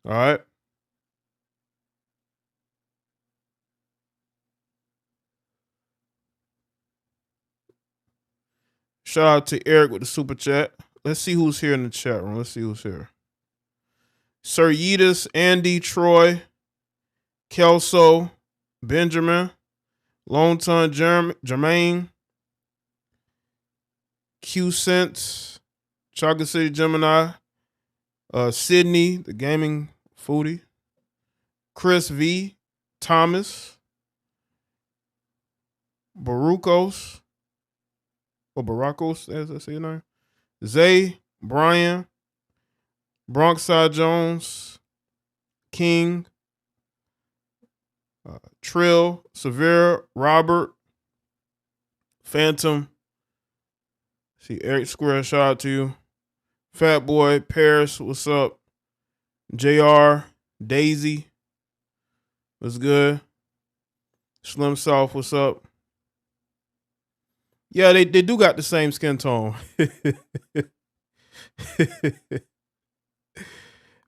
All right. Shout out to Eric with the super chat. Let's see who's here in the chat room. Let's see who's here. Sir Yeetus, Andy, Troy, Kelso, Benjamin, Lone Ton, Jermaine, Q Sense, Chocolate City Gemini, Sydney, the gaming foodie, Chris V, Thomas, Baruchos, or Baracos, as I say your name, Zay, Brian, Bronxside Jones, King, Trill, Severe, Robert, Phantom. See Eric Square, shout out to you. Fat Boy, Paris, what's up? JR, Daisy, what's good? Slim South, what's up? Yeah, they do got the same skin tone.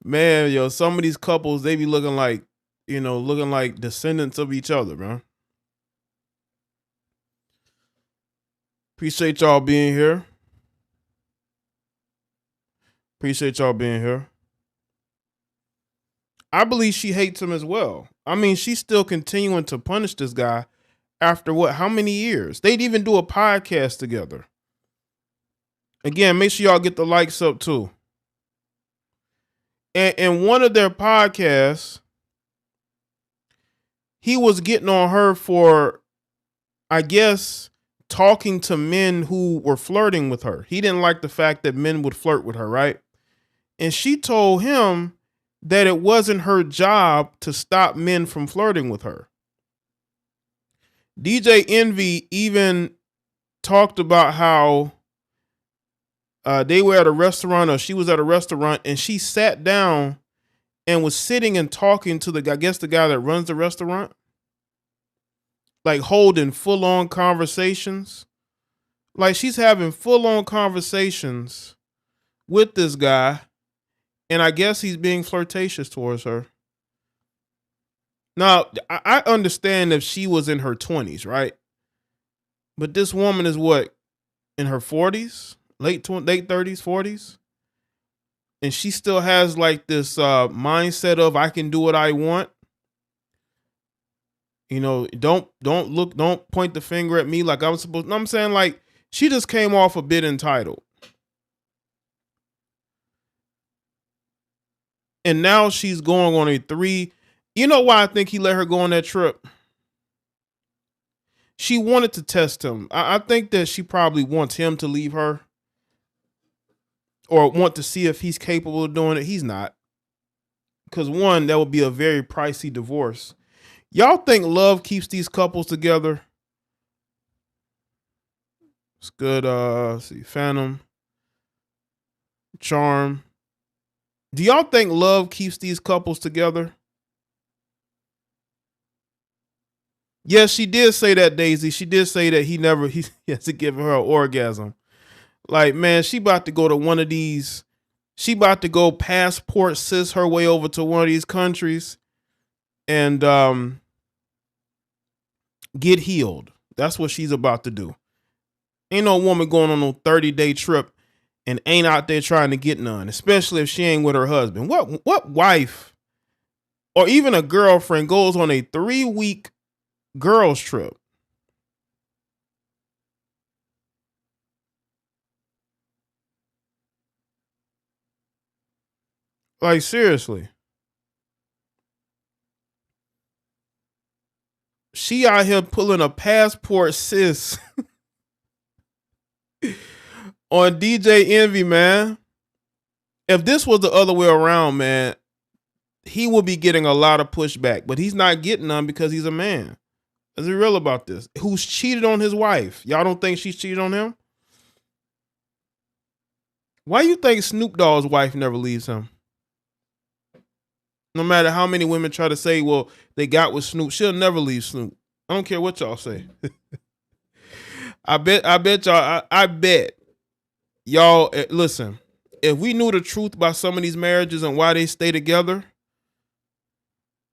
Man, yo, some of these couples, they be looking like, looking like descendants of each other, man. Appreciate y'all being here. Appreciate y'all being here. I believe she hates him as well. I mean, she's still continuing to punish this guy after what? How many years? They'd even do a podcast together. Again, make sure y'all get the likes up too. And one of their podcasts, he was getting on her for, I guess, talking to men who were flirting with her. He didn't like the fact that men would flirt with her, right? And she told him that it wasn't her job to stop men from flirting with her. DJ Envy even talked about how they were at a restaurant, or she was at a restaurant, and she sat down and was sitting and talking to the guy that runs the restaurant, like holding full-on conversations. Like she's having full-on conversations with this guy, and I guess he's being flirtatious towards her. Now, I understand if she was in her 20s, right? But this woman is what, in her 40s, late 30s, 40s? And she still has like this mindset of I can do what I want. Don't point the finger at me like I'm supposed. I'm saying, like, she just came off a bit entitled. And now she's going on a 3. You know why I think he let her go on that trip? She wanted to test him. I think that she probably wants him to leave her, or want to see if he's capable of doing it. He's not. Because one, that would be a very pricey divorce. Y'all think love keeps these couples together? It's good. Let's see, Phantom, Charm. Do y'all think love keeps these couples together? Yes, she did say that, Daisy. She did say that he has to give her an orgasm. Like, man, she about to go to one of these. She about to go passport sis her way over to one of these countries and get healed. That's what she's about to do. Ain't no woman going on no 30-day trip and ain't out there trying to get none, especially if she ain't with her husband. What wife or even a girlfriend goes on a 3-week girls trip? Like, seriously. She out here pulling a passport sis on DJ Envy, man. If this was the other way around, man, he would be getting a lot of pushback, but he's not getting none because he's a man. Let's be real about this. Who's cheated on his wife? Y'all don't think she's cheated on him? Why you think Snoop Dogg's wife never leaves him? No matter how many women try to say, well, they got with Snoop, she'll never leave Snoop. I don't care what y'all say. I bet y'all, listen, if we knew the truth about some of these marriages and why they stay together,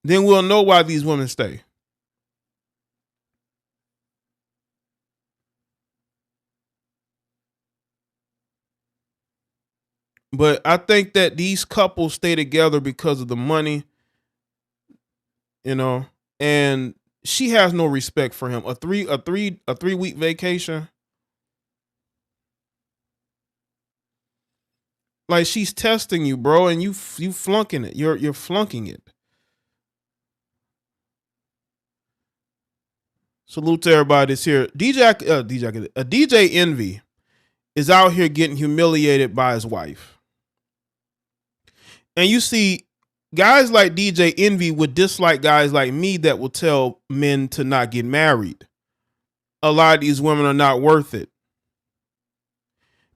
then we'll know why these women stay. But I think that these couples stay together because of the money, you know, and she has no respect for him. A 3 week vacation. Like, she's testing you, bro, and you flunking it. You're flunking it. Salute to everybody that's here. DJ Envy is out here getting humiliated by his wife. And you see, guys like DJ Envy would dislike guys like me that will tell men to not get married. A lot of these women are not worth it.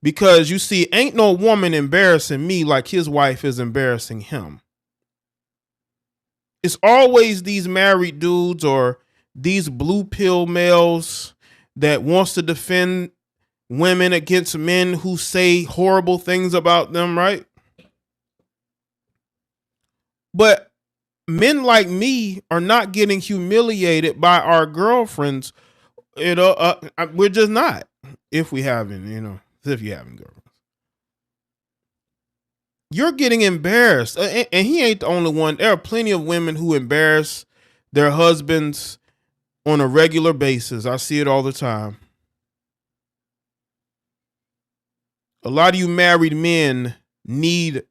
Because you see, ain't no woman embarrassing me like his wife is embarrassing him. It's always these married dudes or these blue pill males that wants to defend women against men who say horrible things about them, right? But men like me are not getting humiliated by our girlfriends. We're just not. If we haven't, if you haven't girlfriends. You're getting embarrassed. And he ain't the only one. There are plenty of women who embarrass their husbands on a regular basis. I see it all the time. A lot of you married men need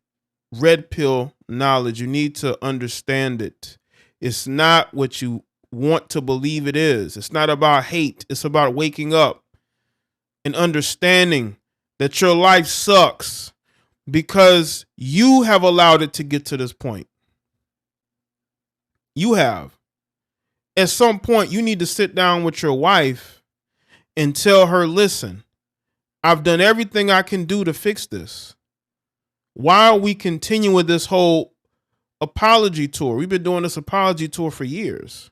red pill knowledge. You need to understand it. It's not what you want to believe it is. It's not about hate. It's about waking up and understanding that your life sucks because you have allowed it to get to this point. You have. At some point, you need to sit down with your wife and tell her, listen, I've done everything I can do to fix this. Why are we continuing with this whole apology tour? We've been doing this apology tour for years.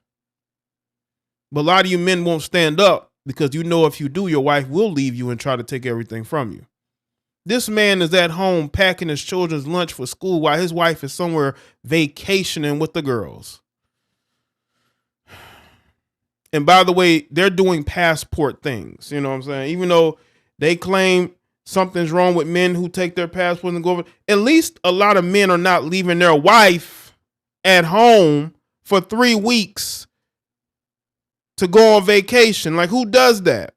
But a lot of you men won't stand up because if you do, your wife will leave you and try to take everything from you. This man is at home packing his children's lunch for school while his wife is somewhere vacationing with the girls. And by the way, they're doing passport things. You know what I'm saying? Even though they claim something's wrong with men who take their passports and go over, at least a lot of men are not leaving their wife at home for 3 weeks to go on vacation. Like, who does that?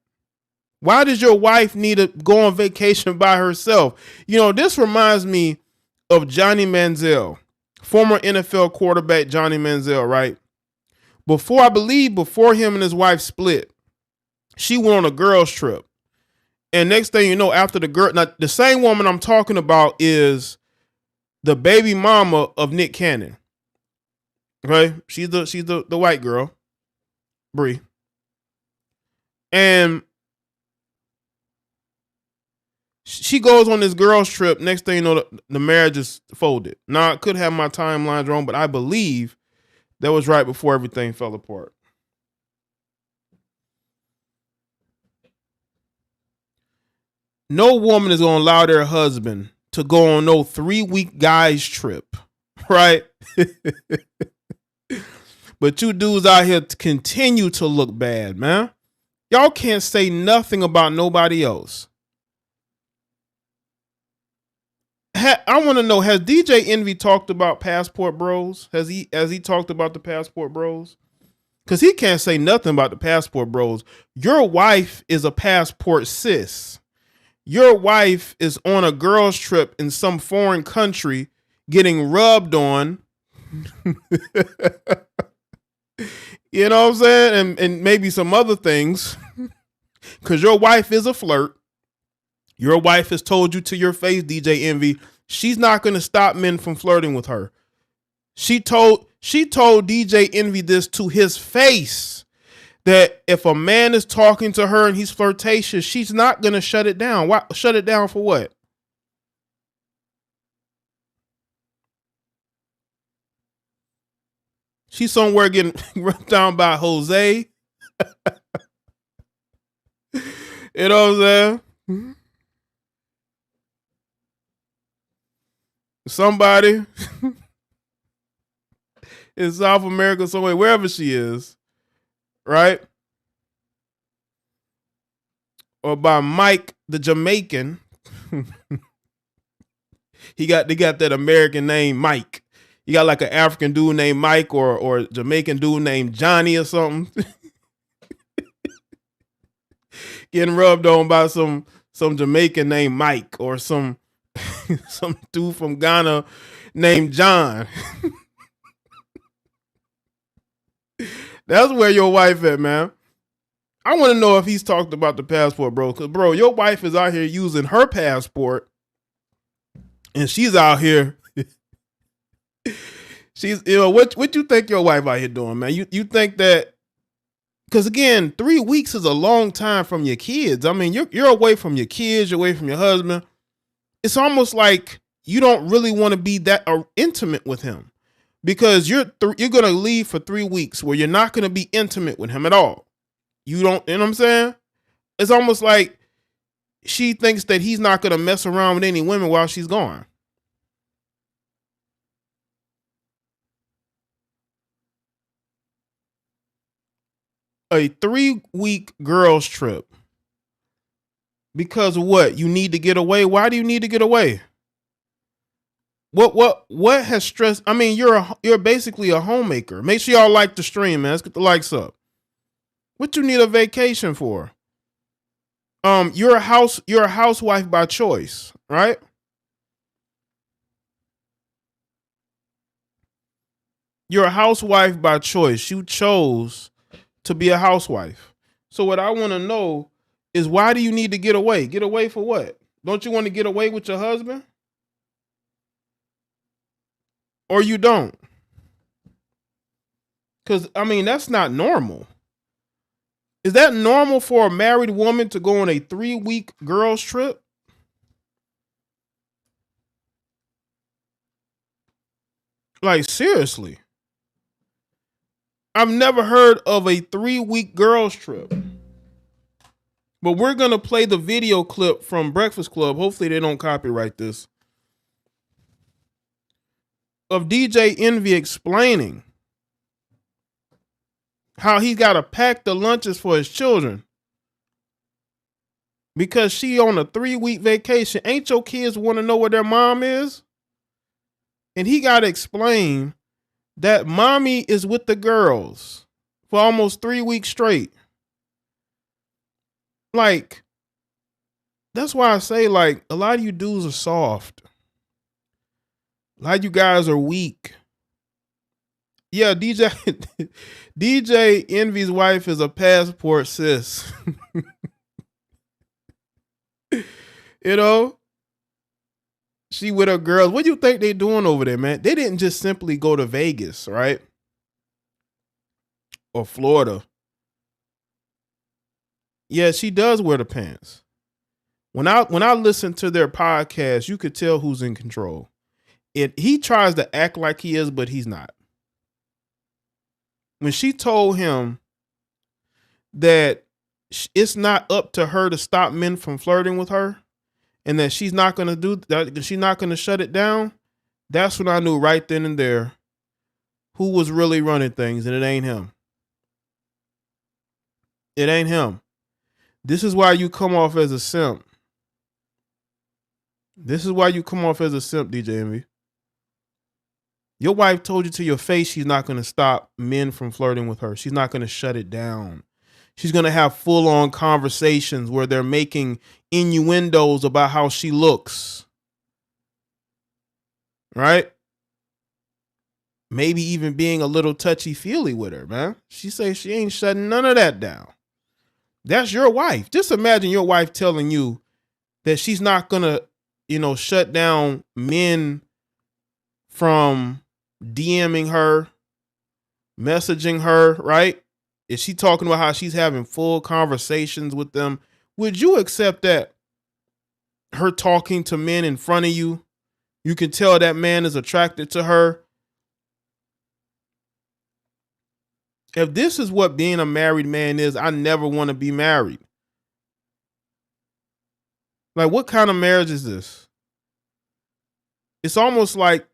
Why does your wife need to go on vacation by herself? This reminds me of Johnny Manziel, former NFL quarterback Johnny Manziel, right? Before him and his wife split, she went on a girls trip. And next thing you know, after the same woman I'm talking about is the baby mama of Nick Cannon. Okay? She's the white girl, Bree. And she goes on this girls trip. Next thing you know, the marriage is folded. Now, I could have my timelines wrong, but I believe that was right before everything fell apart. No woman is going to allow their husband to go on no 3-week guys trip, right? But you dudes out here continue to look bad, man. Y'all can't say nothing about nobody else. I want to know, has DJ Envy talked about passport bros? Has he talked about the passport bros? Because he can't say nothing about the passport bros. Your wife is a passport sis. Your wife is on a girls trip in some foreign country getting rubbed on. You know what I'm saying? And maybe some other things. Because your wife is a flirt. Your wife has told you to your face, DJ Envy, she's not going to stop men from flirting with her. She told DJ Envy this to his face, that if a man is talking to her and he's flirtatious, she's not going to shut it down. Why? Shut it down for what? She's somewhere getting run down by Jose. You know what I'm saying? Somebody in South America somewhere, wherever she is, right? Or by Mike the Jamaican. They got that American name Mike. You got like an African dude named Mike or Jamaican dude named Johnny or something. Getting rubbed on by some Jamaican named Mike or some dude from Ghana named John. That's where your wife at, man. I want to know if he's talked about the passport, bro. Because, bro, your wife is out here using her passport, and she's out here. She's, what you think your wife out here doing, man? You think that? Because again, 3 weeks is a long time from your kids. I mean, you're away from your kids, you're away from your husband. It's almost like you don't really want to be that intimate with him, because you're going to leave for 3 weeks where you're not going to be intimate with him at all. You know what I'm saying? It's almost like she thinks that he's not going to mess around with any women while she's gone. A 3-week girls trip. Because of what? You need to get away? Why do you need to get away? What has stressed? I mean, you're basically a homemaker. Make sure y'all like the stream, man. Let's get the likes up. What you need a vacation for? You're a housewife by choice, right? You're a housewife by choice. You chose to be a housewife. So what I want to know is, why do you need to get away? Get away for what? Don't you want to get away with your husband? Or you don't? Because, I mean, that's not normal. Is that normal for a married woman to go on a 3-week girls trip? Like, seriously. I've never heard of a 3-week girls trip. But we're going to play the video clip from Breakfast Club. Hopefully they don't copyright this. Of DJ Envy explaining how he got to pack the lunches for his children because she on a 3-week vacation. Ain't your kids want to know where their mom is? And he got to explain that mommy is with the girls for almost 3 weeks straight. Like, that's why I say, like, a lot of you dudes are soft. A lot of you guys are weak. Yeah, DJ Envy's wife is a passport sis. You know? She with her girls. What do you think they doing over there, man? They didn't just simply go to Vegas, right? Or Florida. Yeah, she does wear the pants. When I listen to their podcast, you could tell who's in control. He tries to act like he is, but he's not. When she told him that it's not up to her to stop men from flirting with her, and that she's not going to do that, she's not going to shut it down, that's when I knew right then and there who was really running things, and it ain't him. It ain't him. This is why you come off as a simp. This is why you come off as a simp, DJ Envy. Your wife told you to your face she's not going to stop men from flirting with her. She's not going to shut it down. She's going to have full-on conversations where they're making innuendos about how she looks. Right? Maybe even being a little touchy-feely with her, man. She says she ain't shutting none of that down. That's your wife. Just imagine your wife telling you that she's not going to, shut down men from DMing her, messaging her, right? Is she talking about how she's having full conversations with them? Would you accept that? Her talking to men in front of you, you can tell that man is attracted to her. If this is what being a married man is, I never want to be married. Like, what kind of marriage is this? It's almost like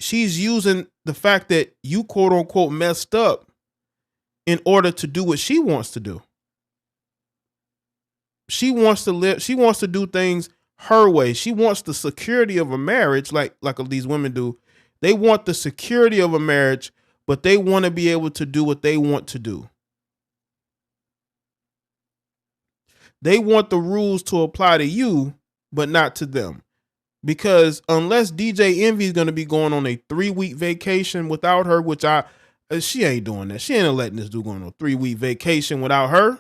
she's using the fact that you quote unquote messed up in order to do what she wants to do. She wants to live, she wants to do things her way. She wants the security of a marriage, like these women do. They want the security of a marriage, but they want to be able to do what they want to do. They want the rules to apply to you, but not to them. Because unless DJ Envy is going to be going on a 3-week vacation without her, which she ain't doing that. She ain't letting this dude go on a 3-week vacation without her.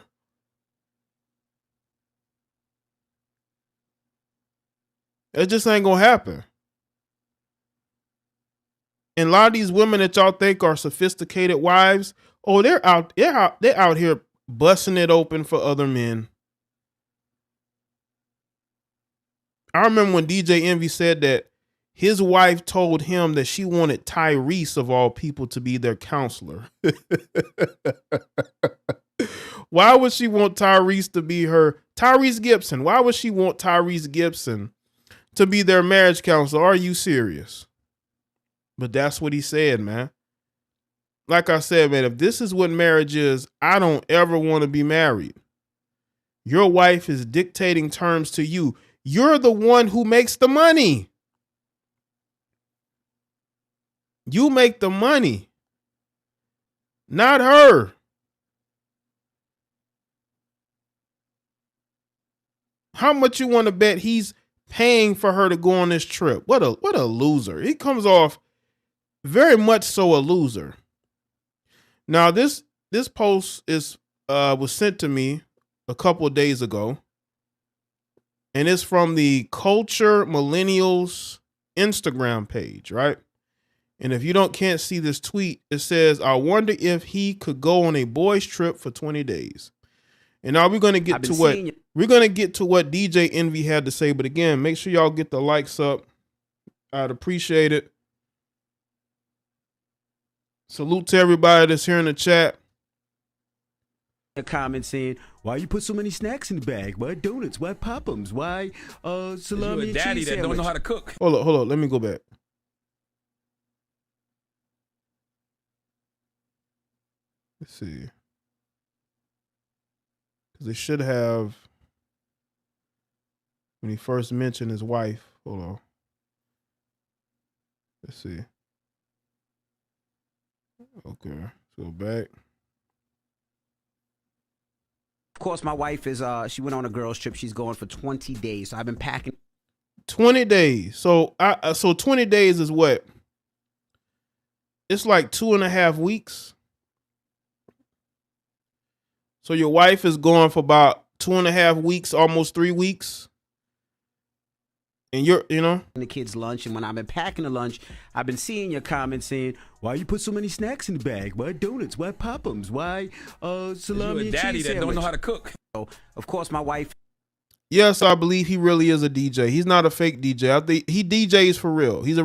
It just ain't going to happen. And a lot of these women that y'all think are sophisticated wives, they're out here busting it open for other men. I remember when DJ Envy said that his wife told him that she wanted Tyrese, of all people, to be their counselor. Why would she want Tyrese to be Tyrese Gibson? Why would she want Tyrese Gibson to be their marriage counselor? Are you serious? But that's what he said, man. Like I said, man, if this is what marriage is, I don't ever want to be married. Your wife is dictating terms to you. You're the one who makes the money. You make the money, not her. How much you want to bet he's paying for her to go on this trip? What a loser. He comes off very much so a loser. Now this post was sent to me a couple of days ago. And it's from the Culture Millennials Instagram page, right? And if you can't see this tweet, it says, I wonder if he could go on a boys trip for 20 days. And now we're going to get to what DJ Envy had to say. But again, make sure y'all get the likes up. I'd appreciate it. Salute to everybody that's here in the chat. A comment saying, why you put so many snacks in the bag? Why donuts? Why Pop'ems? Why salami and daddy cheese that sandwich? don't know how to cook. Hold on. Let me go back. Let's see. Because they should have, when he first mentioned his wife. Hold on. Let's see. Okay. Let's go back. Of course, my wife is, she went on a girls trip. She's going for 20 days. So I've been packing. 20 days. So 20 days is what? It's like 2.5 weeks. So your wife is going for about 2.5 weeks, almost 3 weeks. And the kids' lunch, and when I've been packing the lunch, I've been seeing your comments saying, why you put so many snacks in the bag? Why donuts? Why Pop'ems? Why salami and daddy cheese that sandwich? don't know how to cook. So, of course, my wife. Yes, I believe he really is a DJ. He's not a fake DJ. I think he DJs for real. He's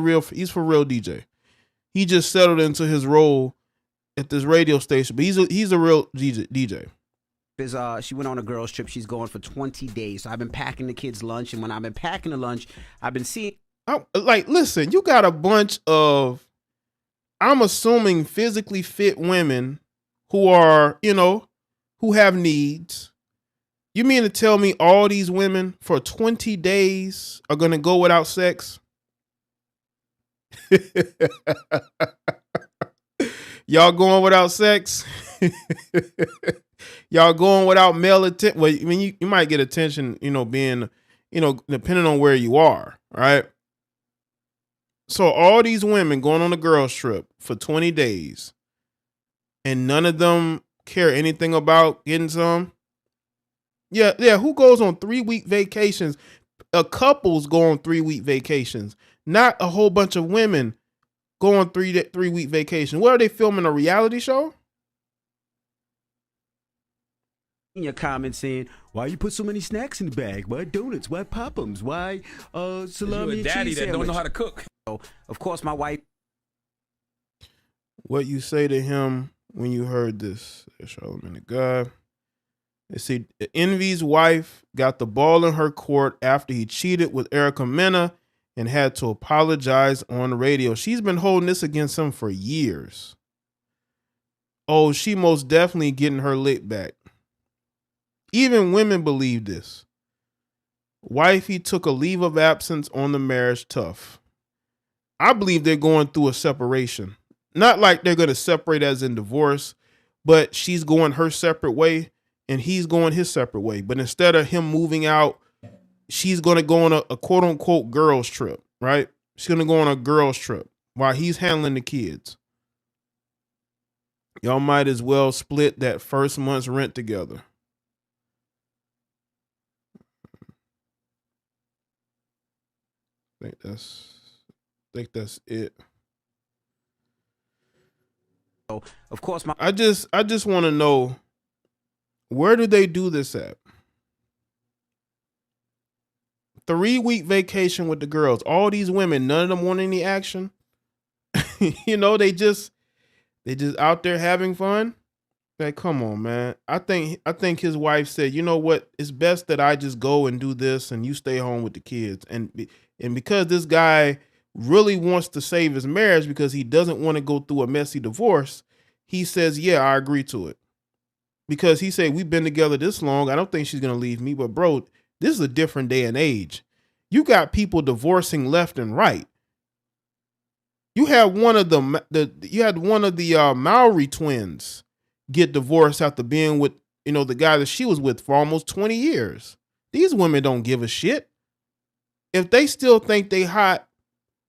for real DJ. He just settled into his role at this radio station, but he's a real DJ. She went on a girls trip. She's going for 20 days. So I've been packing the kids' lunch, and when I've been packing the lunch, I've been seeing. Listen, you got a bunch of, I'm assuming, physically fit women who are, who have needs. You mean to tell me all these women for 20 days are going to go without sex? Y'all going without sex? Y'all going without male attention? Well, I mean, you might get attention, being, depending on where you are, right? So all these women going on a girls trip for 20 days and none of them care anything about getting some. Yeah. Who goes on 3-week vacations? Couples go on 3-week vacations, not a whole bunch of women go on 3-week vacation. What are they filming, a reality show? In your comments saying, why you put so many snacks in the bag? Why donuts? Why Pop'ems? Why salami and daddy cheese that sandwich? don't know how to cook. So, of course, my wife. What you say to him when you heard this? Charlamagne the God. They say Envy's wife got the ball in her court after he cheated with Erica Mena and had to apologize on the radio. She's been holding this against him for years. Oh, she most definitely getting her lick back. Even women believe this. Wifey took a leave of absence on the marriage. Tough. I believe they're going through a separation. Not like they're going to separate as in divorce, but she's going her separate way and he's going his separate way. But instead of him moving out, she's going to go on a quote unquote girls trip, right? She's going to go on a girls trip while he's handling the kids. Y'all might as well split that first month's rent together. I think that's it. So, of course, I just want to know, where do they do this at? 3-week vacation with the girls. All these women, none of them want any action. You know, they just out there having fun. Like, come on, man. I think his wife said, you know what? It's best that I just go and do this and you stay home with the kids. And because this guy really wants to save his marriage because he doesn't want to go through a messy divorce, he says, yeah, I agree to it. Because he said, we've been together this long. I don't think she's going to leave me. But bro, this is a different day and age. You got people divorcing left and right. You had one of the Maori twins get divorced after being with, the guy that she was with for almost 20 years. These women don't give a shit. If they still think they hot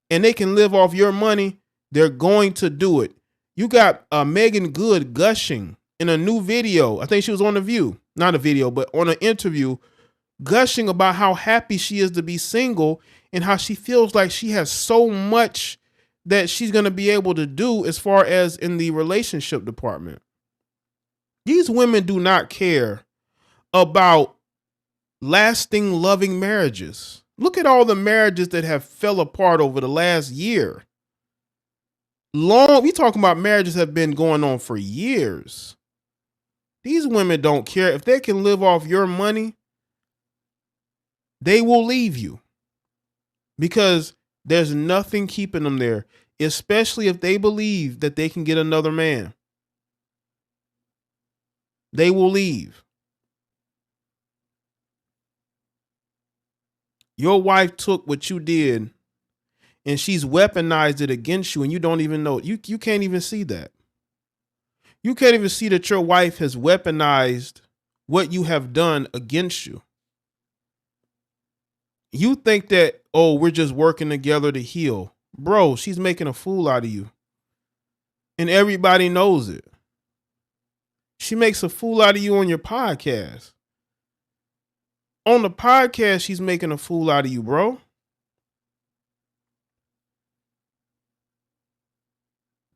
and they can live off your money, they're going to do it. You got Megan Good gushing in a new video. I think she was on The View, not a video, but on an interview, gushing about how happy she is to be single and how she feels like she has so much that she's going to be able to do as far as in the relationship department. These women do not care about lasting, loving marriages. Look at all the marriages that have fell apart over the last year. We talking about marriages have been going on for years. These women don't care. If they can live off your money, they will leave you because there's nothing keeping them there, especially if they believe that they can get another man. They will leave. Your wife took what you did and she's weaponized it against you and you don't even know it. You can't even see that. You can't even see that your wife has weaponized what you have done against you. You think that, oh, we're just working together to heal. Bro, she's making a fool out of you. And everybody knows it. She makes a fool out of you on your podcast. On the podcast, she's making a fool out of you, bro.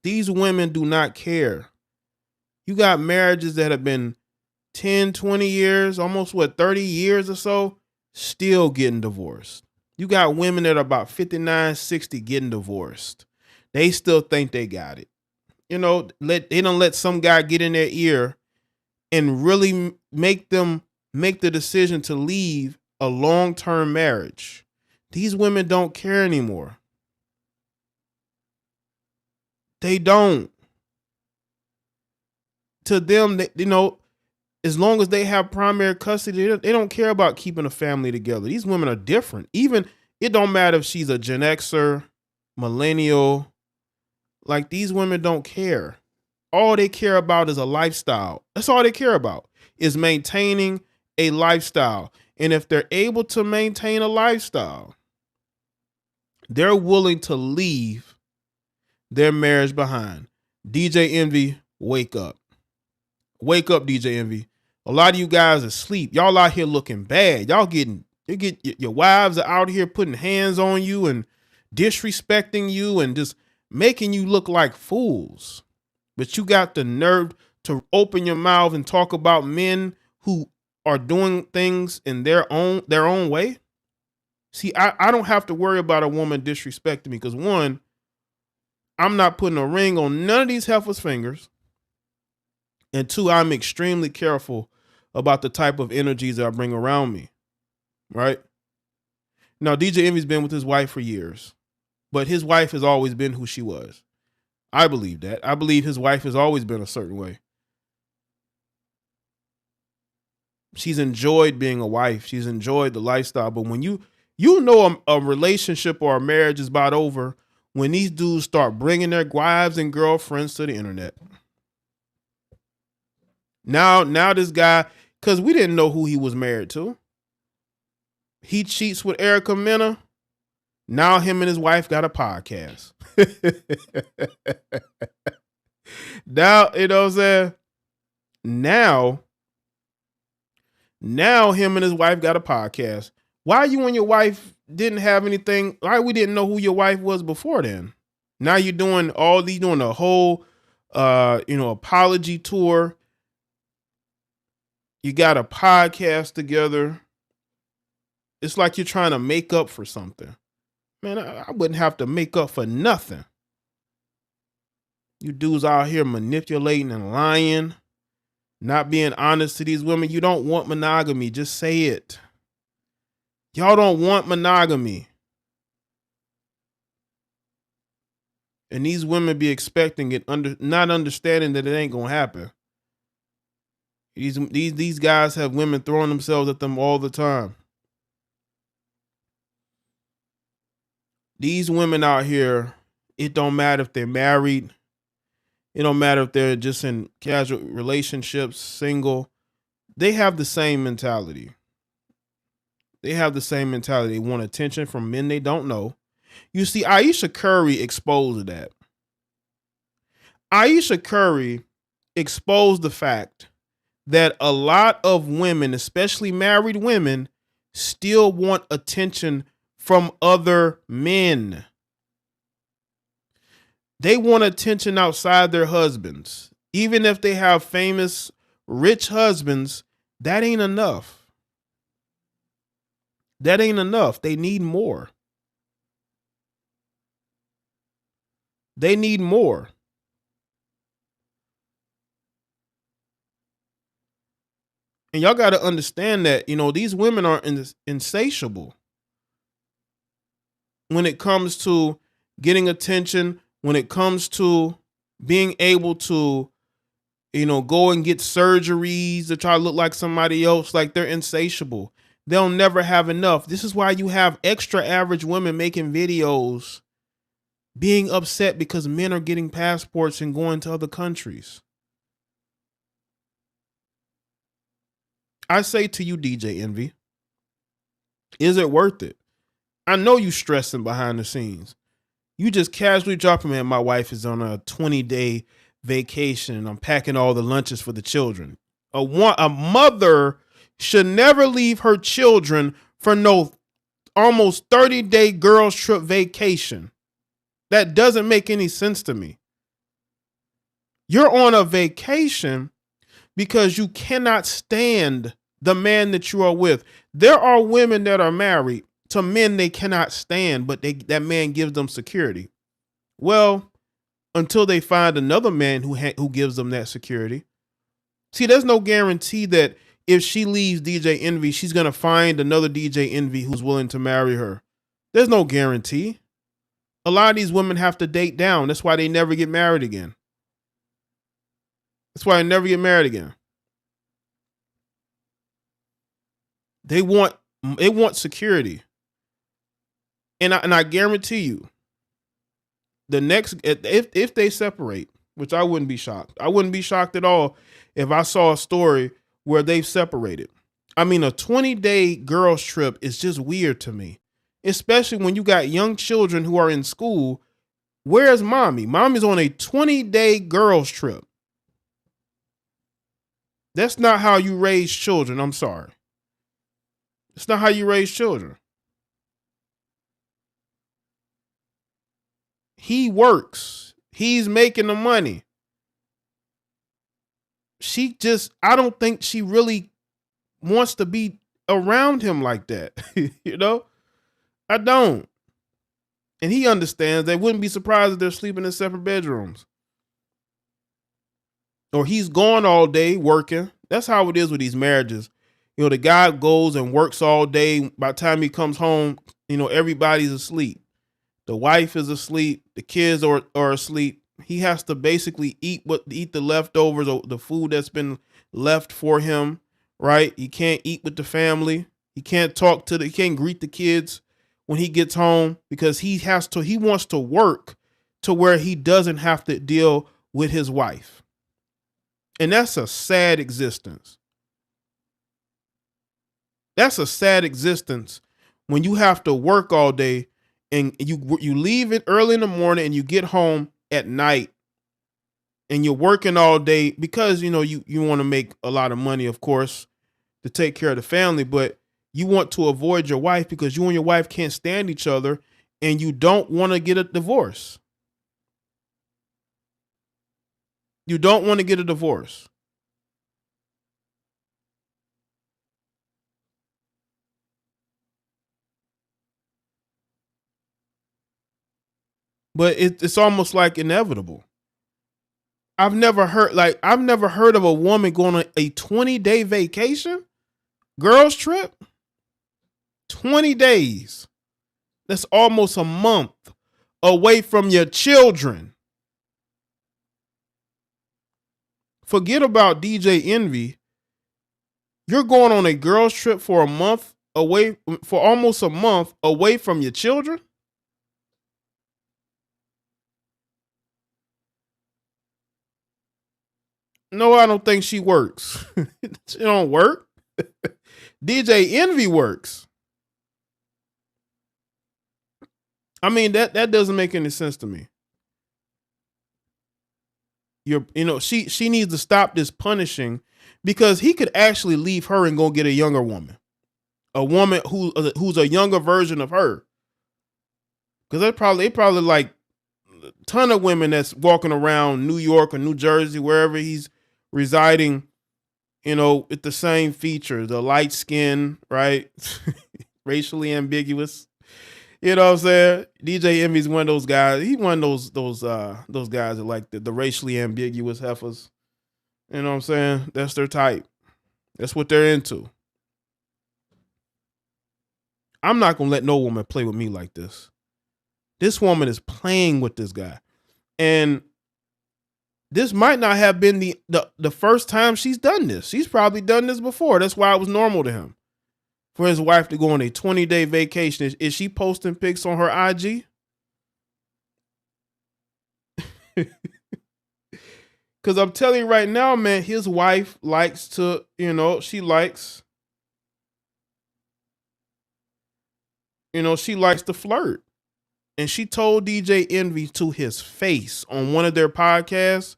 These women do not care. You got marriages that have been 10, 20 years, almost 30 years or so, still getting divorced. You got women that are about 59, 60 getting divorced. They still think they got it. They don't let some guy get in their ear and really make them make the decision to leave a long-term marriage. These women don't care anymore. They don't. To them, as long as they have primary custody, they don't care about keeping a family together. These women are different. Even, it don't matter if she's a Gen Xer, millennial. Like, these women don't care. All they care about is a lifestyle. That's all they care about, is maintaining a lifestyle. And if they're able to maintain a lifestyle, they're willing to leave their marriage behind. DJ Envy, wake up. Wake up, DJ Envy. A lot of you guys are asleep. Y'all out here looking bad. Your wives are out here putting hands on you and disrespecting you and just making you look like fools. But you got the nerve to open your mouth and talk about men who are doing things in their own way. See, I don't have to worry about a woman disrespecting me because, one, I'm not putting a ring on none of these heifers' fingers. And two, I'm extremely careful about the type of energies that I bring around me. Right? Now, DJ Envy's been with his wife for years, but his wife has always been who she was. I believe that. I believe his wife has always been a certain way. She's enjoyed being a wife. She's enjoyed the lifestyle. But when you know a relationship or a marriage is about over when these dudes start bringing their wives and girlfriends to the internet. Now this guy, because we didn't know who he was married to. He cheats with Erica Mena. Now him and his wife got a podcast. Now, you know what I'm saying? Now him and his wife got a podcast. Why you and your wife didn't have anything? Why we didn't know who your wife was before then? Now you're doing a whole apology tour. You got a podcast together. It's like you're trying to make up for something. Man, I wouldn't have to make up for nothing. You dudes out here manipulating and lying, not being honest to these women. You don't want monogamy. Just say it. Y'all don't want monogamy. And these women be expecting it, not understanding that it ain't gonna happen. These guys have women throwing themselves at them all the time. These women out here, it don't matter if they're married. It don't matter if they're just in casual relationships, single. They have the same mentality. They want attention from men they don't know. You see, Aisha Curry exposed that. Aisha Curry exposed the fact that a lot of women, especially married women, still want attention from other men. They want attention outside their husbands. Even if they have famous, rich husbands, that ain't enough. That ain't enough. They need more. They need more. And y'all got to understand that, these women are insatiable when it comes to getting attention, when it comes to being able to, go and get surgeries to try to look like somebody else. Like, they're insatiable. They'll never have enough. This is why you have extra average women making videos being upset because men are getting passports and going to other countries. I say to you, DJ Envy, is it worth it? I know you stressing behind the scenes. You just casually dropping, man, my wife is on a 20-day vacation and I'm packing all the lunches for the children. A mother should never leave her children for no almost 30-day girls trip vacation. That doesn't make any sense to me. You're on a vacation because you cannot stand the man that you are with. There are women that are married to men they cannot stand, but that man gives them security. Well, until they find another man who gives them that security. See, there's no guarantee that if she leaves DJ Envy, she's going to find another DJ Envy who's willing to marry her. There's no guarantee. A lot of these women have to date down. That's why they never get married again. They want security. And I guarantee you, if they separate, which I wouldn't be shocked. I wouldn't be shocked at all if I saw a story where they've separated. I mean, a 20-day girls trip is just weird to me, especially when you got young children who are in school. Where's mommy? Mommy's on a 20-day girls trip. That's not how you raise children. I'm sorry. It's not how you raise children. He works. He's making the money. I don't think she really wants to be around him like that. I don't. And he understands. They wouldn't be surprised if they're sleeping in separate bedrooms. Or he's gone all day working. That's how it is with these marriages. The guy goes and works all day. By the time he comes home, everybody's asleep. The wife is asleep. The kids are asleep. He has to basically eat the leftovers or the food that's been left for him, right? He can't eat with the family. He can't he can't greet the kids when he gets home because he wants to work to where he doesn't have to deal with his wife. And that's a sad existence. That's a sad existence when you have to work all day and you leave it early in the morning and you get home at night and you're working all day because, you want to make a lot of money, of course, to take care of the family, but you want to avoid your wife because you and your wife can't stand each other and you don't want to get a divorce. You don't want to get a divorce. But it's almost like inevitable. I've never heard of a woman going on a 20-day vacation, girls trip. 20 days. That's almost a month away from your children. Forget about DJ Envy. You're going on a girls trip for almost a month away from your children. No, I don't think she works. She don't work. DJ Envy works. I mean, that doesn't make any sense to me. She needs to stop this punishing because he could actually leave her and go get a younger woman. A woman who's a younger version of her. Because they probably like a ton of women that's walking around New York or New Jersey, wherever he's residing, with the same features, the light skin, right? Racially ambiguous. You know what I'm saying? DJ Envy's one of those guys. He's one of those guys that like the racially ambiguous heifers. You know what I'm saying? That's their type. That's what they're into. I'm not gonna let no woman play with me like this. This woman is playing with this guy. And this might not have been the first time she's done this. She's probably done this before. That's why it was normal to him. For his wife to go on a 20-day vacation. Is she posting pics on her IG? Because I'm telling you right now, man, his wife likes to, she likes to flirt. And she told DJ Envy to his face on one of their podcasts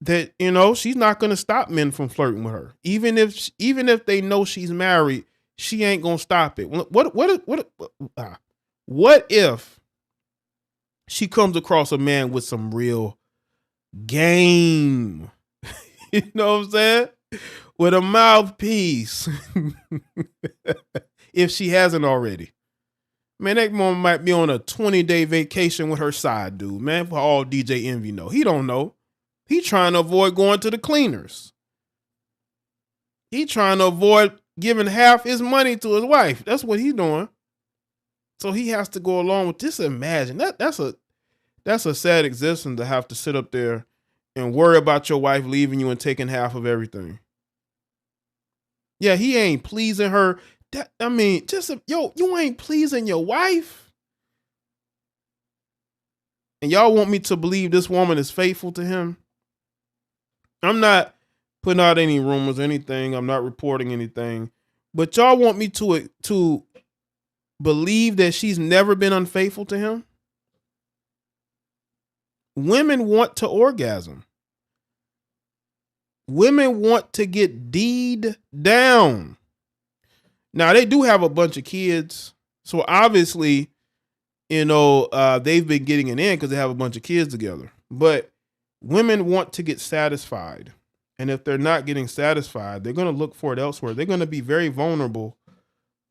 that, she's not going to stop men from flirting with her. Even if they know she's married, she ain't going to stop it. What if she comes across a man with some real game? You know what I'm saying? With a mouthpiece. If she hasn't already. Man, that woman might be on a 20-day vacation with her side dude, man, for all DJ Envy know. He don't know. He trying to avoid going to the cleaners. He trying to avoid giving half his money to his wife. That's what he's doing. So he has to go along with this. Imagine that's a sad existence to have to sit up there and worry about your wife leaving you and taking half of everything. Yeah, he ain't pleasing her. You ain't pleasing your wife. And y'all want me to believe this woman is faithful to him? I'm not putting out any rumors or anything. I'm not reporting anything. But y'all want me to believe that she's never been unfaithful to him? Women want to orgasm. Women want to get D'd down. Now, they do have a bunch of kids. So obviously, they've been getting it in because they have a bunch of kids together. But women want to get satisfied. And if they're not getting satisfied, they're going to look for it elsewhere. They're going to be very vulnerable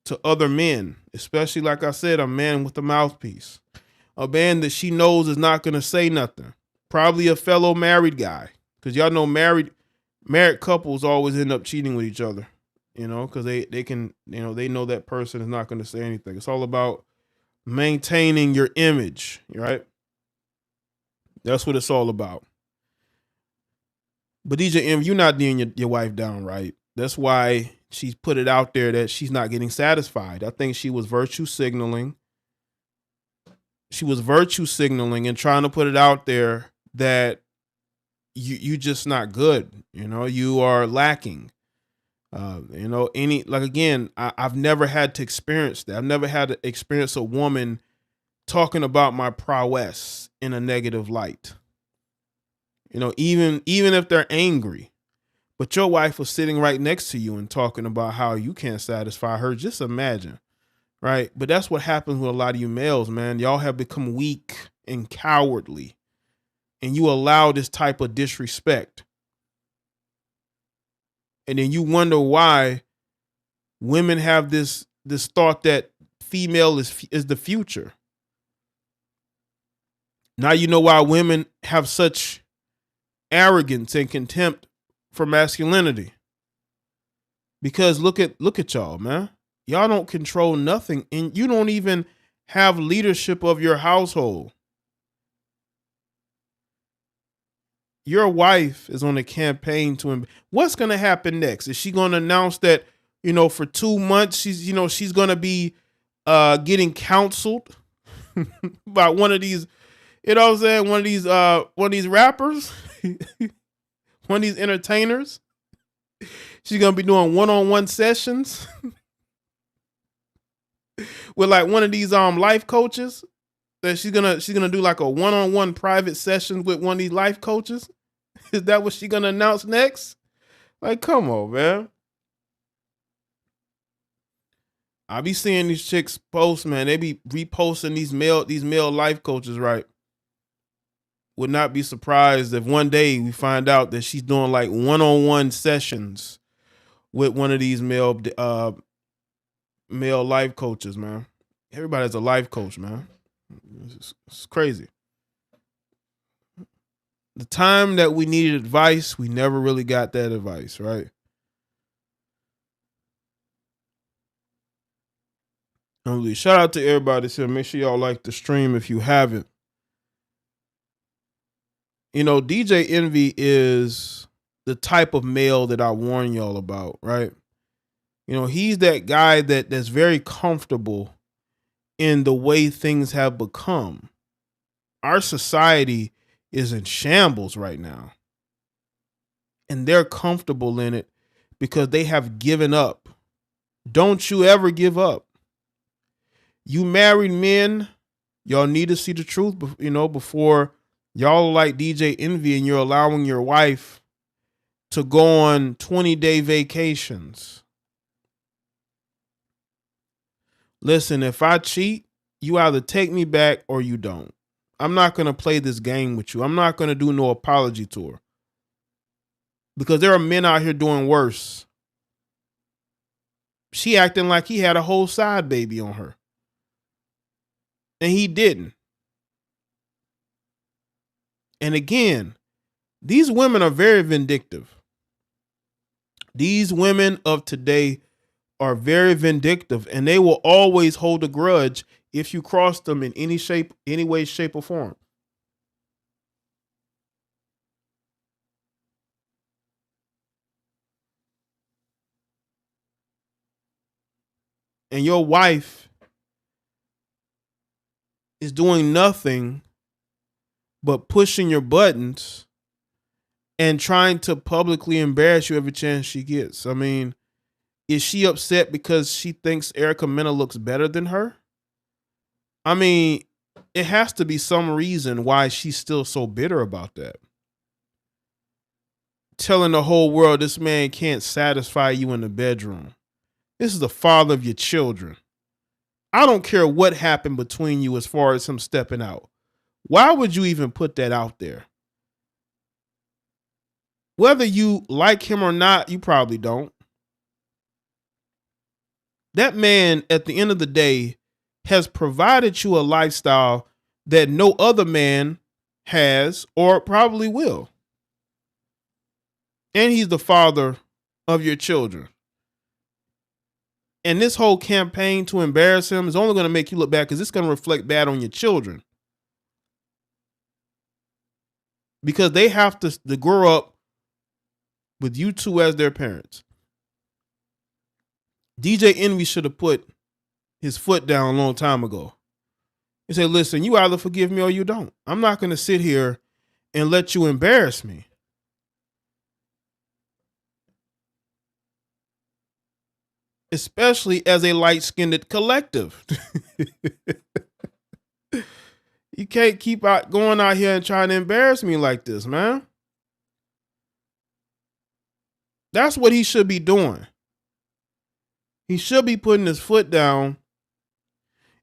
to other men, especially, like I said, a man with a mouthpiece, a man that she knows is not going to say nothing. Probably a fellow married guy, because y'all know married couples always end up cheating with each other. because they can, they know that person is not going to say anything. It's all about maintaining your image, right? That's what it's all about. But DJ M, you're not letting your wife down, right? That's why she's put it out there that she's not getting satisfied. I think she was virtue signaling. She was virtue signaling and trying to put it out there that you just not good. You are lacking. Again, I've never had to experience that. I've never had to experience a woman talking about my prowess in a negative light. Even if they're angry, but your wife was sitting right next to you and talking about how you can't satisfy her. Just imagine, right? But that's what happens with a lot of you males, man. Y'all have become weak and cowardly, and you allow this type of disrespect. And then you wonder why women have this thought that female is the future. Now you know why women have such arrogance and contempt for masculinity. Because look at y'all, man. Y'all don't control nothing, and you don't even have leadership of your household. Your wife is on a campaign to what's going to happen next? Is she going to announce that, for 2 months she's going to be getting counseled by one of these, one of these rappers, one of these entertainers? She's going to be doing one-on-one sessions with like one of these life coaches. That she's gonna do like a one-on-one private session with one of these life coaches. Is that what she's gonna announce next? Like, come on, man. I be seeing these chicks post, man. They be reposting these male life coaches, right? Would not be surprised if one day we find out that she's doing like one-on-one sessions with one of these male life coaches, man. Everybody has a life coach, man. It's crazy. The time that we needed advice, we never really got that advice, right? Shout out to everybody that's here. Make sure y'all like the stream if you haven't. DJ Envy is the type of male that I warn y'all about, right? He's that guy that's very comfortable in the way things have become. Our society is in shambles right now. And they're comfortable in it because they have given up. Don't you ever give up. You married men, y'all need to see the truth, before y'all like DJ Envy and you're allowing your wife to go on 20-day vacations. Listen, if I cheat, you either take me back or you don't. I'm not going to play this game with you. I'm not going to do no apology tour. Because there are men out here doing worse. She acting like he had a whole side baby on her. And he didn't. And again, these women are very vindictive. These women of today are very vindictive, and they will always hold a grudge if you cross them in any shape, any way, shape, or form. And your wife is doing nothing but pushing your buttons and trying to publicly embarrass you every chance she gets. I mean, is she upset because she thinks Erica Mena looks better than her? I mean, it has to be some reason why she's still so bitter about that. Telling the whole world this man can't satisfy you in the bedroom. This is the father of your children. I don't care what happened between you as far as him stepping out. Why would you even put that out there? Whether you like him or not, you probably don't. That man, at the end of the day, has provided you a lifestyle that no other man has or probably will. And he's the father of your children. And this whole campaign to embarrass him is only going to make you look bad because it's going to reflect bad on your children. Because they have to grow up with you two as their parents. DJ Envy should have put his foot down a long time ago. He said, listen, you either forgive me or you don't. I'm not going to sit here and let you embarrass me. Especially as a light-skinned collective. You can't keep going out here and trying to embarrass me like this, man. That's what he should be doing. He should be putting his foot down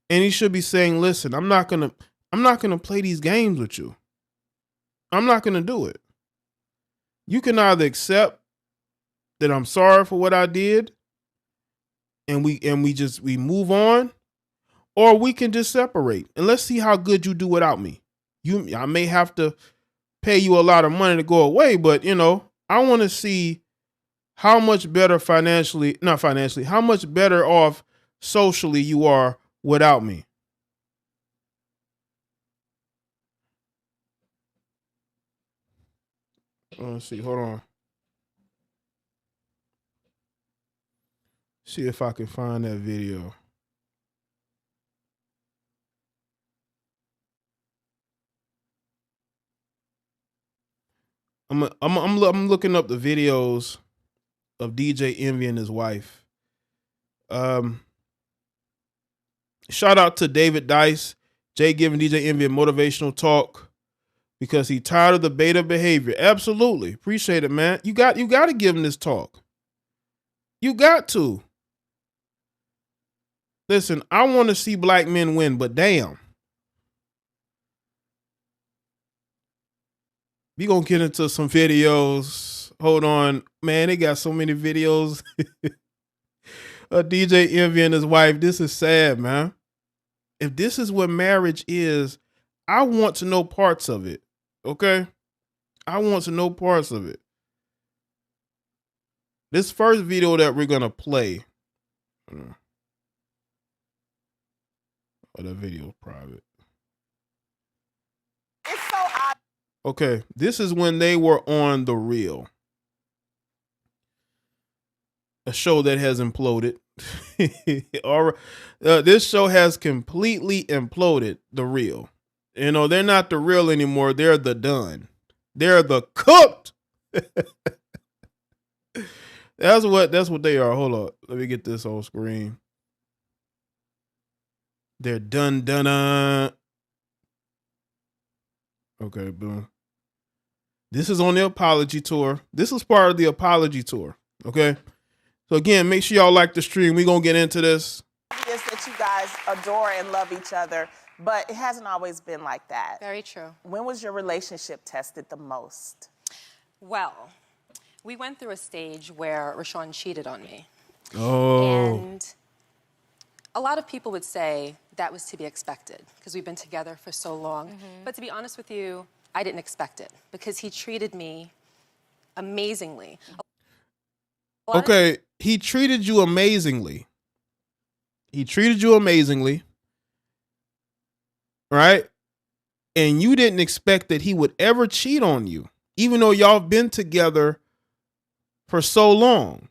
and he should be saying, listen, I'm not going to play these games with you. I'm not going to do it. You can either accept that I'm sorry for what I did and we move on, or we can just separate and let's see how good you do without me. I may have to pay you a lot of money to go away, but I want to see how much better how much better off socially you are without me. Let's see, hold on. See if I can find that video. I'm looking up the videos of DJ Envy and his wife. Shout out to David Dice, Jay giving DJ Envy a motivational talk because he tired of the beta behavior. Absolutely, appreciate it, man. You got to give him this talk. You got to. Listen, I want to see black men win, but damn. We gonna get into some videos. Hold on, man. They got so many videos of DJ Envy and his wife. This is sad, man. If this is what marriage is, I want to know parts of it. Okay? I want to know parts of it. This first video that we're gonna play. Oh, that video is private. It's so odd. Okay, this is when they were on The Real. A show that has imploded. This show has completely imploded. The Real. They're not The Real anymore. They're the done. They're the cooked. That's what they are. Hold on. Let me get this on screen. They're done. Okay, boom. This is on the apology tour. This is part of the apology tour. Okay. So again, make sure y'all like the stream. We're going to get into this. Obvious that you guys adore and love each other, but it hasn't always been like that. Very true. When was your relationship tested the most? Well, we went through a stage where Rashawn cheated on me. Oh. And a lot of people would say that was to be expected because we've been together for so long. Mm-hmm. But to be honest with you, I didn't expect it because he treated me amazingly. Okay, he treated you amazingly. He treated you amazingly, right? And you didn't expect that he would ever cheat on you, even though y'all been together for so long.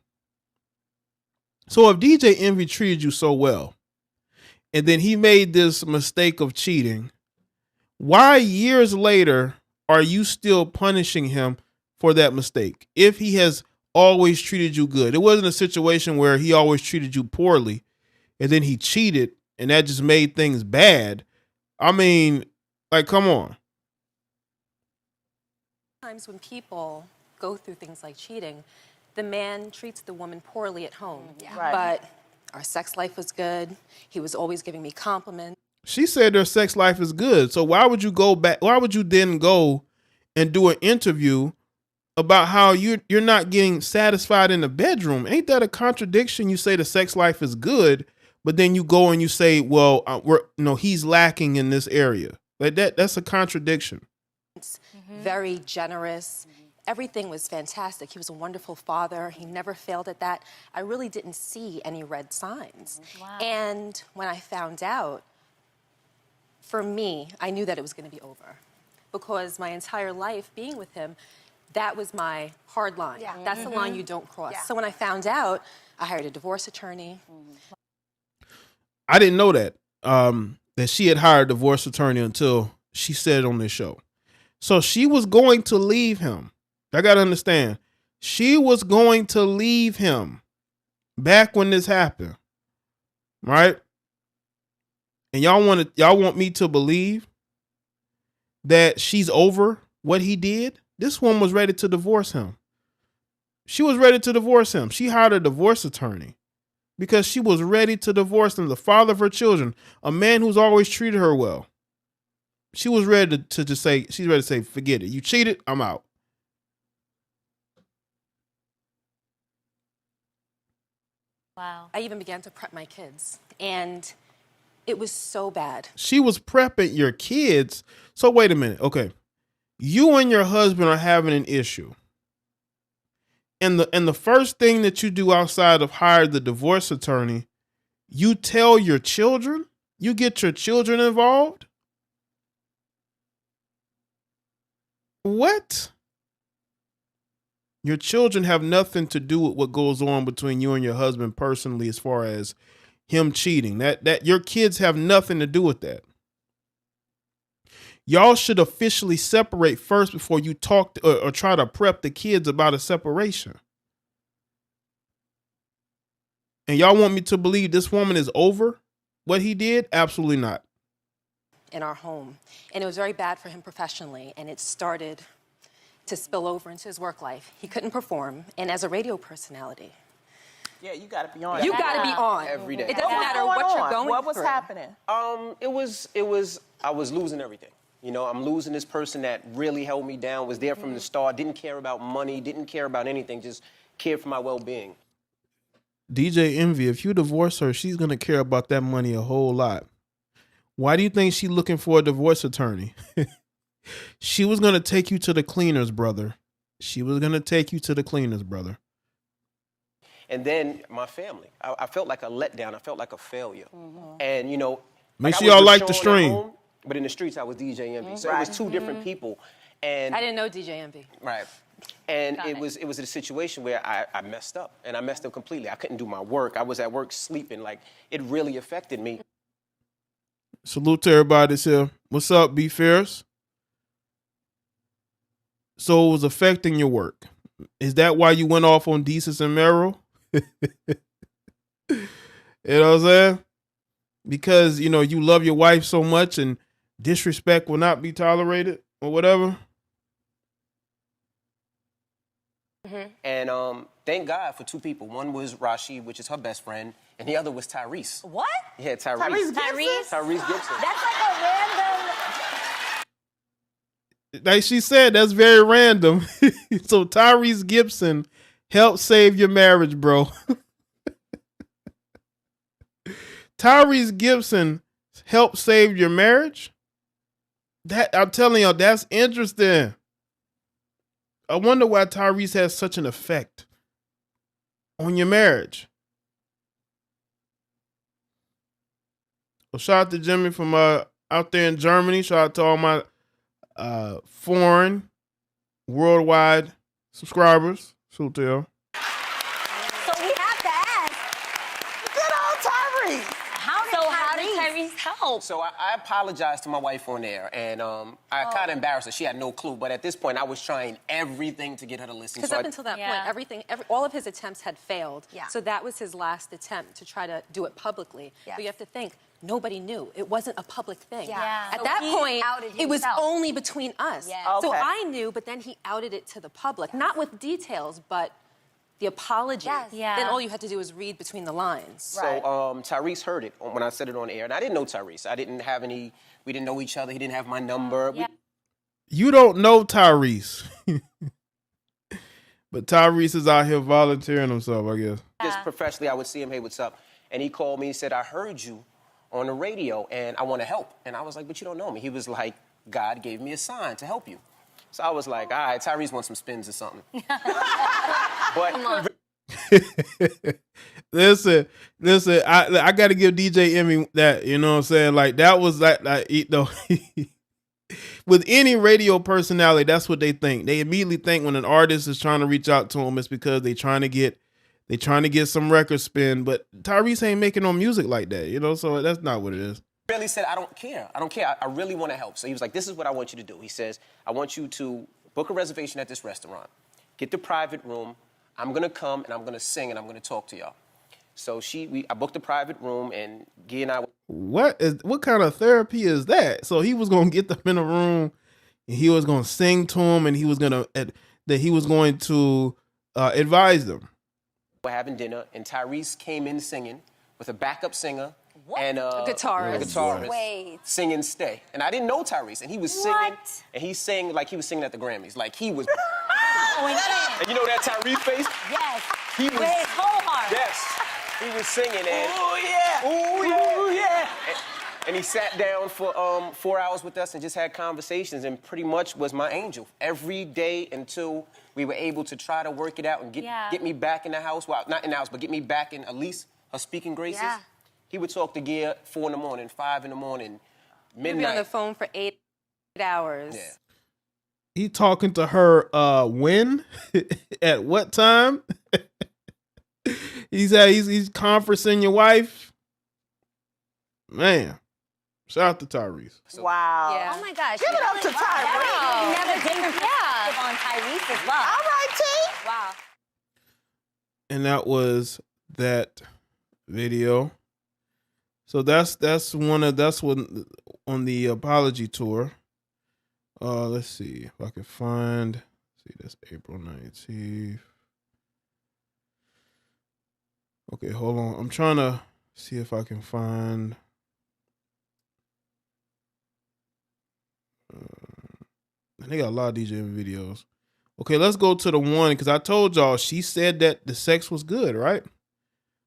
So if DJ Envy treated you so well, and then he made this mistake of cheating, why years later are you still punishing him for that mistake? If he has always treated you good. It wasn't a situation where he always treated you poorly and then he cheated and that just made things bad. I mean, like, come on. Sometimes when people go through things like cheating, the man treats the woman poorly at home. Yeah. Right. But our sex life was good. He was always giving me compliments. She said their sex life is good. So why would you go back? Why would you then go and do an interview about how you're not getting satisfied in the bedroom? Ain't that a contradiction? You say the sex life is good, but then you go and you say, well, he's lacking in this area. Like that's a contradiction. Very generous. everything was fantastic. He was a wonderful father. He never failed at that. I really didn't see any red signs. Wow. And when I found out, for me, I knew that it was going to be over. Because my entire life being with him, that was my hard line. Yeah. That's the line you don't cross. Yeah. So when I found out, I hired a divorce attorney. I didn't know that, that she had hired a divorce attorney until she said it on this show. So she was going to leave him. I got to understand. She was going to leave him back when this happened. Right? And y'all want me to believe that she's over what he did? This woman was ready to divorce him. She was ready to divorce him. She hired a divorce attorney because she was ready to divorce him, the father of her children, a man who's always treated her well. She was ready to just say, she's ready to say, forget it. You cheated, I'm out. Wow. I even began to prep my kids. And it was so bad. She was prepping your kids. So wait a minute. Okay. You and your husband are having an issue. And the first thing that you do outside of hire the divorce attorney, you tell your children? You get your children involved? What? Your children have nothing to do with what goes on between you and your husband personally as far as him cheating. That your kids have nothing to do with that. Y'all should officially separate first before you talk to, or try to prep the kids about a separation. And y'all want me to believe this woman is over what he did? Absolutely not. In our home. And it was very bad for him professionally. And it started to spill over into his work life. He couldn't perform. And as a radio personality, Yeah, you got to be on. you got to be on. Every day. It doesn't matter what you're going What was through. happening? It was I was losing everything. You know, I'm losing this person that really held me down, was there from the start, didn't care about money, didn't care about anything, just cared for my well-being. DJ Envy, if you divorce her, she's going to care about that money a whole lot. Why do you think she's looking for a divorce attorney? She was going to take you to the cleaners, brother. She was going to take you to the cleaners, brother. And then my family. I felt like a letdown. I felt like a failure. And, you know, Make I sure was y'all like Rashawn the at stream. home, but in the streets, I was DJ Envy. So it was two different people. And I didn't know DJ Envy. Right. And Got it was a situation where I messed up, and I messed up completely. I couldn't do my work. I was at work sleeping. Like, it really affected me. Salute to everybody that's here. What's up, B Fierce? So it was affecting your work. Is that why you went off on Desus and Mero? You know what I'm saying? Because, you know, you love your wife so much and disrespect will not be tolerated or whatever. And thank God for two people. One was Rashid, which is her best friend, and the other was Tyrese. What? Yeah, Tyrese. Tyrese Gibson. That's like a random. Like she said, that's very random. So Tyrese Gibson helped save your marriage, bro. Tyrese Gibson helped save your marriage? That I'm telling y'all, that's interesting. I wonder why Tyrese has such an effect on your marriage. Well, shout out to Jimmy from out there in Germany. Shout out to all my foreign, worldwide subscribers. Salute to y'all. So we have to ask, Good old Tyrese. how did Tyrese help? So I apologized to my wife on there, and I kind of embarrassed her. She had no clue, but at this point, I was trying everything to get her to listen. Because So up until that Yeah. point, all of his attempts had failed. Yeah. So that was his last attempt to try to do it publicly. Yes. But you have to think, nobody knew. It wasn't a public thing. Yeah. At So that he point, outed it was himself. only between us. Yes. So Okay. I knew, but then he outed it to the public. Not with details, but the apology. Yes. Yeah. Then all you had to do was read between the lines. So Right. Tyrese heard it when I said it on air, and I didn't know Tyrese. We didn't know each other. He didn't have my number. Yeah. You don't know Tyrese. But Tyrese is out here volunteering himself, I guess. Just professionally, I would see him, hey, what's up? And he called me and said, I heard you on the radio, and I want to help. And I was like, but you don't know me. He was like, God gave me a sign to help you. So I was like, all right, Tyrese wants some spins or something. But listen, I got to give DJ Emmy that, you know what I'm saying? Like, that was like you know, with any radio personality, that's what they think. They immediately think when an artist is trying to reach out to them, it's because they trying to get some record spin. But Tyrese ain't making no music like that, you know, so that's not what it is. Really said, I don't care. I really want to help. So he was like, this is what I want you to do. He says, I want you to book a reservation at this restaurant, get the private room. I'm going to come and I'm going to sing and I'm going to talk to y'all. So I booked a private room and Guy and I. What kind of therapy is that? So he was going to get them in a room and he was going to sing to them and he was going to advise them. We're having dinner and Tyrese came in singing with a backup singer. What? And A guitarist. Wait. Singing Stay. And I didn't know Tyrese. And he was singing. What? And he sang like he was singing at the Grammys. Like he was. Going in. And you know that Tyrese face? Yes. He was. With his whole heart. Yes. He was singing and. Ooh, yeah. Ooh, yeah. Ooh, yeah. And he sat down for 4 hours with us and just had conversations and pretty much was my angel every day until we were able to try to work it out and get me back in the house. Well, not in the house, but get me back in at least her speaking graces. Yeah. He would talk to Gia 4 in the morning, 5 in the morning, midnight. He'd be on the phone for 8 hours. Yeah. He talking to her when? At what time? He's conferencing your wife. Man. Shout out to Tyrese. Wow. Yeah. Oh my gosh. Give it up to Tyrese. You never different perspective on Tyrese as well. All right, T. Wow. And that was that video. So that's one on the apology tour. Let's see if I can find. See, that's April 19th. Okay, hold on. I'm trying to see if I can find. They got a lot of DJ videos. Okay, let's go to the one because I told y'all she said that the sex was good, right?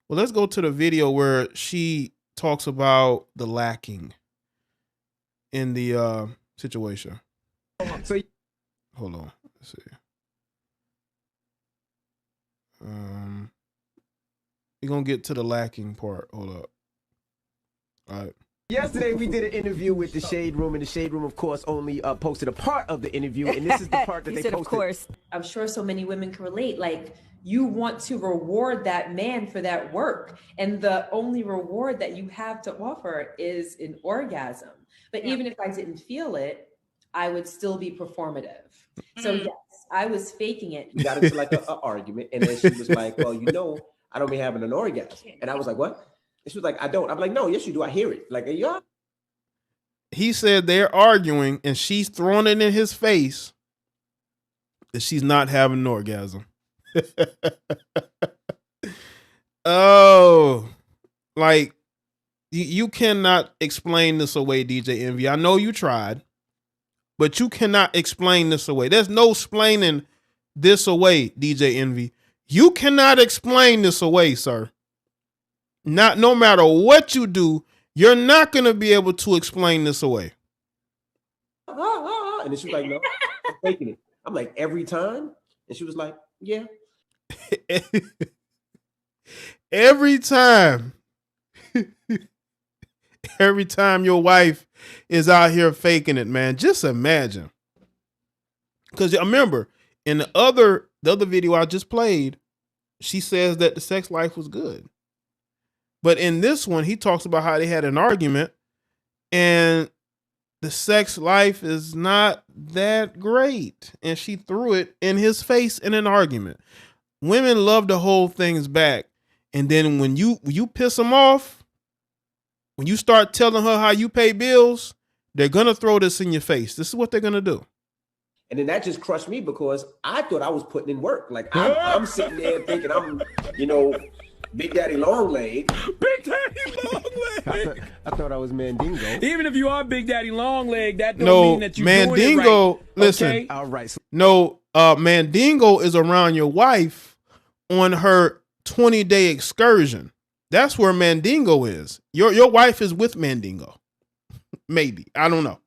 Well, let's go to the video where she talks about the lacking in the situation. So Hold on. Let's see. We're gonna get to the lacking part. Hold up. All right. yesterday we did an interview with the Shade Room, and the Shade Room, of course, only posted a part of the interview, and this is the part that He they said, posted. of course. I'm sure so many women can relate. Like, you want to reward that man for that work, and the only reward that you have to offer is an orgasm. But even if I didn't feel it, I would still be performative. So yes, I was faking it. We got into like an argument, and then she was like, well, you know, I don't be having an orgasm. And I was like, what? And she was like, I don't. I'm like, no, yes, you do. I hear it. Like, yeah. He said they're arguing, and she's throwing it in his face that she's not having an orgasm. Oh, like you cannot explain this away, DJ Envy. I know you tried, but you cannot explain this away. There's no explaining this away, DJ Envy. You cannot explain this away, sir. No matter what you do, you're not going to be able to explain this away. And then she was like, no, I'm faking it. I'm like, every time? And she was like, yeah. Every time your wife is out here faking it, man, just imagine. Because remember, in the other video I just played, she says that the sex life was good. But in this one, he talks about how they had an argument and the sex life is not that great. And she threw it in his face in an argument. Women love to hold things back. And then when you piss them off, when you start telling her how you pay bills, they're going to throw this in your face. This is what they're going to do. And then that just crushed me because I thought I was putting in work. Like, I'm sitting there thinking I'm, Big Daddy Long Leg. Big Daddy Long Leg. I thought I was Mandingo. Even if you are Big Daddy Long Leg, that don't No, mean that you're doing it Mandingo, right. listen. Okay? All right. So No, Mandingo is around your wife on her 20-day excursion. That's where Mandingo is. Your wife is with Mandingo. Maybe. I don't know.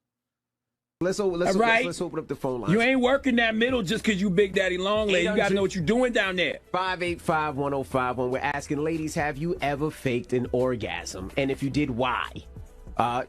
Let's All right. let's open up the phone lines. You ain't working that middle just because you Big Daddy Long Leg. You got to know what you're doing down there. 585-1051. We're asking ladies, have you ever faked an orgasm? And if you did, why?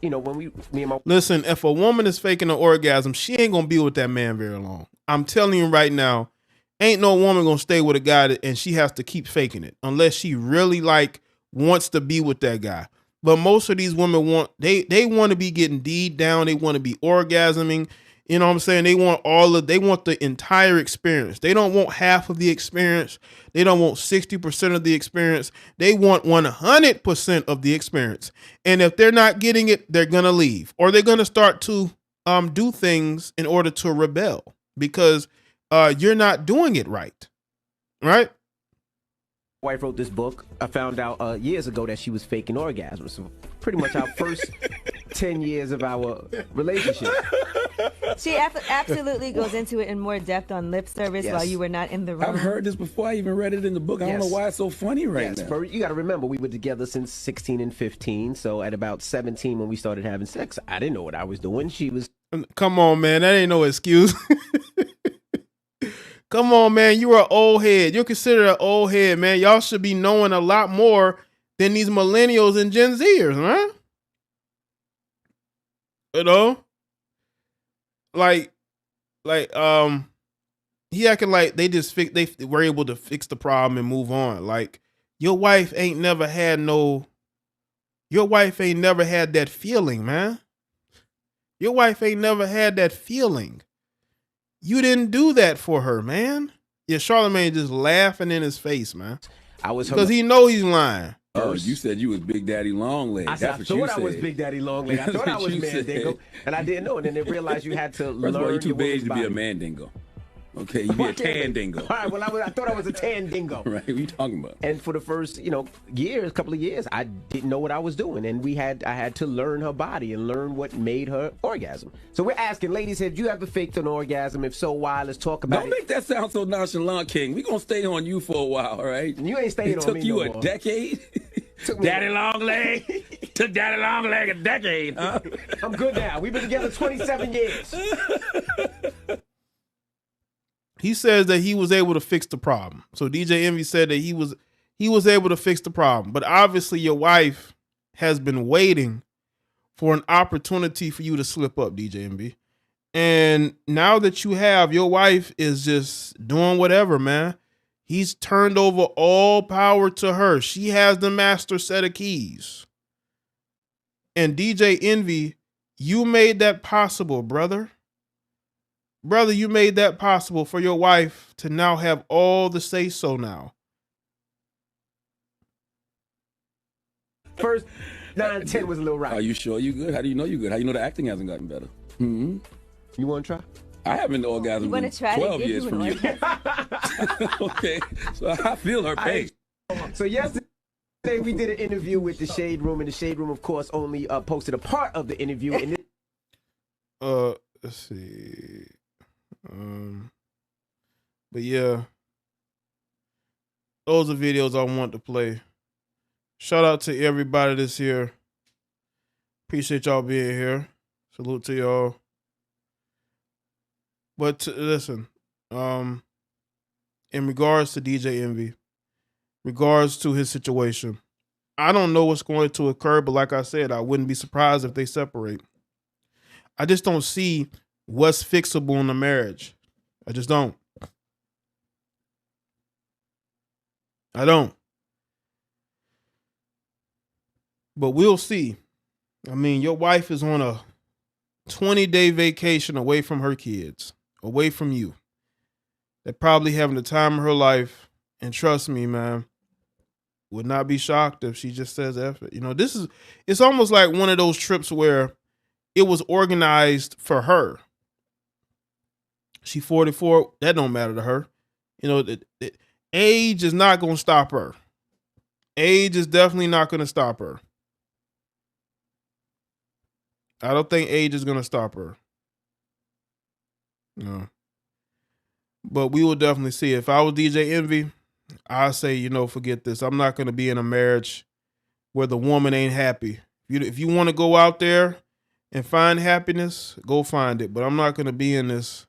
You know, when me and my Listen, if a woman is faking an orgasm, she ain't gonna be with that man very long. I'm telling you right now, ain't no woman gonna stay with a guy and she has to keep faking it unless she really like wants to be with that guy. But most of these women want they want to be getting D'd down. They want to be orgasming. You know what I'm saying? They want the entire experience. They don't want half of the experience. They don't want 60% of the experience. They want 100% of the experience. And if they're not getting it, they're going to leave or they're going to start to do things in order to rebel because you're not doing it right. Right? wife wrote this book. I found out years ago that she was faking orgasms. So pretty much our first 10 years of our relationship. She absolutely goes into it in more depth on lip service while you were not in the room. I've heard this before. I even read it in the book. I don't know why it's so funny right now. But you got to remember, we were together since 16 and 15. So at about 17 when we started having sex, I didn't know what I was doing. She was... Come on, man. That ain't no excuse. Come on, man. You are an old head. You're considered an old head, man. Y'all should be knowing a lot more than these millennials and Gen Zers, man. You know? Like, he acting like they were able to fix the problem and move on. Like, your wife ain't never had that feeling, man. Your wife ain't never had that feeling. You didn't do that for her, man. Yeah, Charlamagne just laughing in his face, man. Because he know he's lying. Oh, you said you was Big Daddy Long Leg. I thought I was Big Daddy Long Leg. I thought I was Mandingo, and I didn't know. And then they realized you had to learn. First of all, you're too big to be a body. Mandingo. Okay, you be a tan dingo. All right, well, I thought I was a tan dingo. Right, what are you talking about? And for the first, couple of years, I didn't know what I was doing, and I had to learn her body and learn what made her orgasm. So we're asking, ladies, have you ever faked an orgasm? If so, why? Let's talk about Don't make that sound so nonchalant, King. We gonna stay on you for a while, all right? You ain't staying on me. It took you no a more. decade. Daddy Long Leg. Took Daddy Long Leg a decade, huh? I'm good now. We've been together 27 years. He says that he was able to fix the problem. So DJ Envy said that he was able to fix the problem. But obviously your wife has been waiting for an opportunity for you to slip up, DJ Envy. And now that you have, your wife is just doing whatever, man. He's turned over all power to her. She has the master set of keys. And DJ Envy, you made that possible, brother. Brother, you made that possible for your wife to now have all the say-so now. First 9, 10 was a little rough. Are you sure you good? How do you know you good? How do you know the acting hasn't gotten better? Mm-hmm. You want to try? I haven't orgasmed in 12 years from you. Okay, so I feel her pain. So yesterday we did an interview with the Shade Room, and the Shade Room, of course, only posted a part of the interview. And let's see. But yeah, those are videos I want to play. Shout out to everybody that's here. Appreciate y'all being here. Salute to y'all. But listen, in regards to DJ Envy, regards to his situation, I don't know what's going to occur, but like I said, I wouldn't be surprised if they separate. I just don't see what's fixable in the marriage. I just don't. I don't. But we'll see. I mean, your wife is on a 20-day vacation away from her kids, away from you. They're probably having the time of her life. And trust me, man, would not be shocked if she just says F it. You know, it's almost like one of those trips where it was organized for her. She 44. That don't matter to her. You know, age is not going to stop her. Age is definitely not going to stop her. I don't think age is going to stop her. No. But we will definitely see. If I was DJ Envy, I'd say, forget this. I'm not going to be in a marriage where the woman ain't happy. If you want to go out there and find happiness, go find it. But I'm not going to be in this,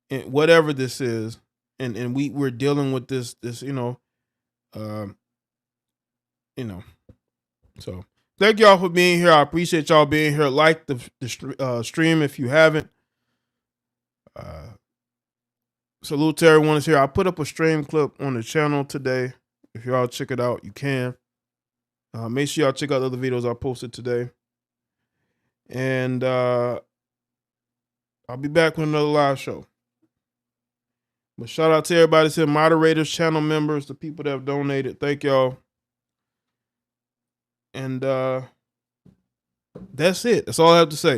whatever this is. And we're dealing with this, so thank y'all for being here. I appreciate y'all being here. Like the stream if you haven't. Salute to everyone that's here. I put up a stream clip on the channel today. If y'all check it out, you can. Make sure y'all check out the other videos I posted today. And I'll be back with another live show. But shout out to everybody, to the moderators, channel members, the people that have donated. Thank y'all. And that's it. That's all I have to say.